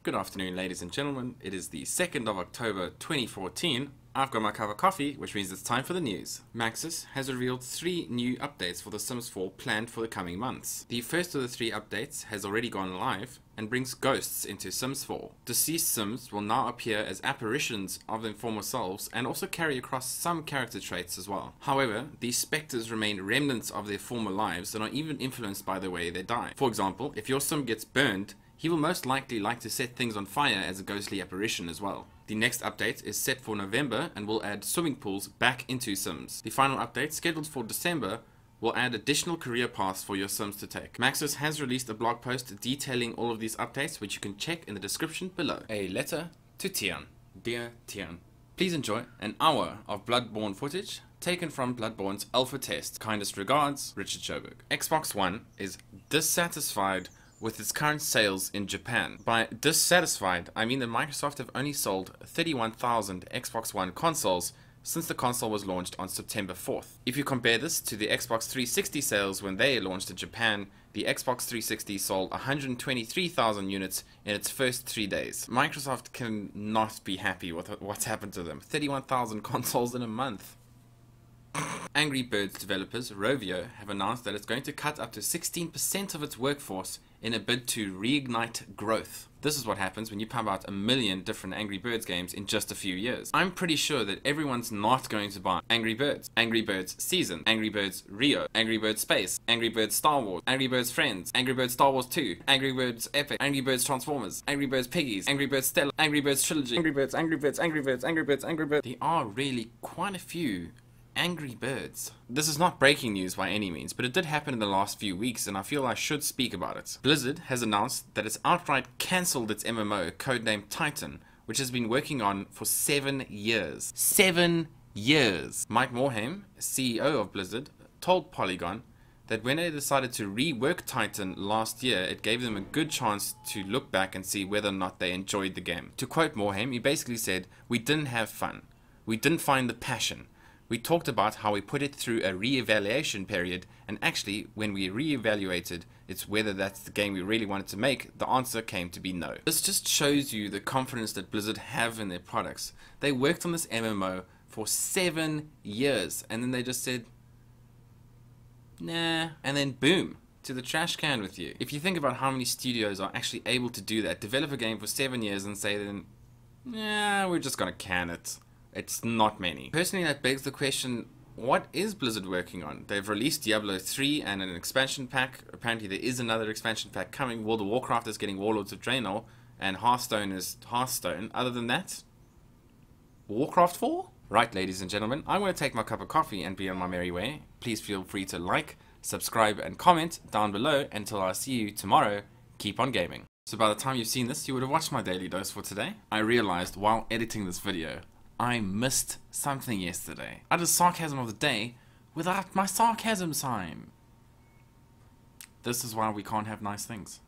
Good afternoon, ladies and gentlemen. It is the 2nd of October 2014. I've got my cup of coffee, which means it's time for the news. Maxis has revealed 3 new updates for The Sims 4 planned for the coming months. The first of the 3 updates has already gone live and brings ghosts into Sims 4. Deceased Sims will now appear as apparitions of their former selves and also carry across some character traits as well. However, these specters remain remnants of their former lives and are even influenced by the way they die. For example, if your Sim gets burned, he will most likely like to set things on fire as a ghostly apparition as well. The next update is set for November and will add swimming pools back into Sims. The final update, scheduled for December, will add additional career paths for your Sims to take. Maxis has released a blog post detailing all of these updates, which you can check in the description below. A letter to Tian. Dear Tian, please enjoy an hour of Bloodborne footage taken from Bloodborne's alpha test. Kindest regards, Richard Sjoberg. Xbox One is dissatisfied with its current sales in Japan. By dissatisfied, I mean that Microsoft have only sold 31,000 Xbox One consoles since the console was launched on September 4th. If you compare this to the Xbox 360 sales when they launched in Japan, the Xbox 360 sold 123,000 units in its first 3 days. Microsoft cannot be happy with what's happened to them. 31,000 consoles in a month. Angry Birds developers Rovio have announced that it's going to cut up to 16% of its workforce in a bid to reignite growth. This is what happens when you pump out 1 million different Angry Birds games in just a few years. I'm pretty sure that everyone's not going to buy Angry Birds Season, Angry Birds Rio, Angry Birds Space, Angry Birds Star Wars, Angry Birds Friends, Angry Birds Star Wars 2, Angry Birds Epic, Angry Birds Transformers, Angry Birds Piggies, Angry Birds Stella, Angry Birds Trilogy, Angry Birds, Angry Birds, Angry Birds, Angry Birds, Angry Birds. There are really quite a few Angry Birds. This is not breaking news by any means, but it did happen in the last few weeks and I feel I should speak about it. Blizzard has announced that it's outright cancelled its MMO, codenamed Titan, which has been working on for 7 years. 7 years! Mike Morhaime, CEO of Blizzard, told Polygon that when they decided to rework Titan last year, it gave them a good chance to look back and see whether or not they enjoyed the game. To quote Morhaime, he basically said, "We didn't have fun. We didn't find the passion. We talked about how we put it through a re-evaluation period, and actually, when we re-evaluated it's whether that's the game we really wanted to make, the answer came to be no." This just shows you the confidence that Blizzard have in their products. They worked on this MMO for 7 years, and then they just said, nah, and then boom, to the trash can with you. If you think about how many studios are actually able to do that, develop a game for 7 years and say then, yeah, we're just gonna can it. It's not many. Personally, that begs the question, what is Blizzard working on? They've released Diablo 3 and an expansion pack. Apparently there is another expansion pack coming. World of Warcraft is getting Warlords of Draenor, and Hearthstone is Hearthstone. Other than that, Warcraft 4? Right, ladies and gentlemen, I'm going to take my cup of coffee and be on my merry way. Please feel free to like, subscribe, and comment down below. Until I see you tomorrow, keep on gaming. So by the time you've seen this, you would have watched my daily dose for today. I realized while editing this video, I missed something yesterday. I did sarcasm of the day without my sarcasm sign. This is why we can't have nice things.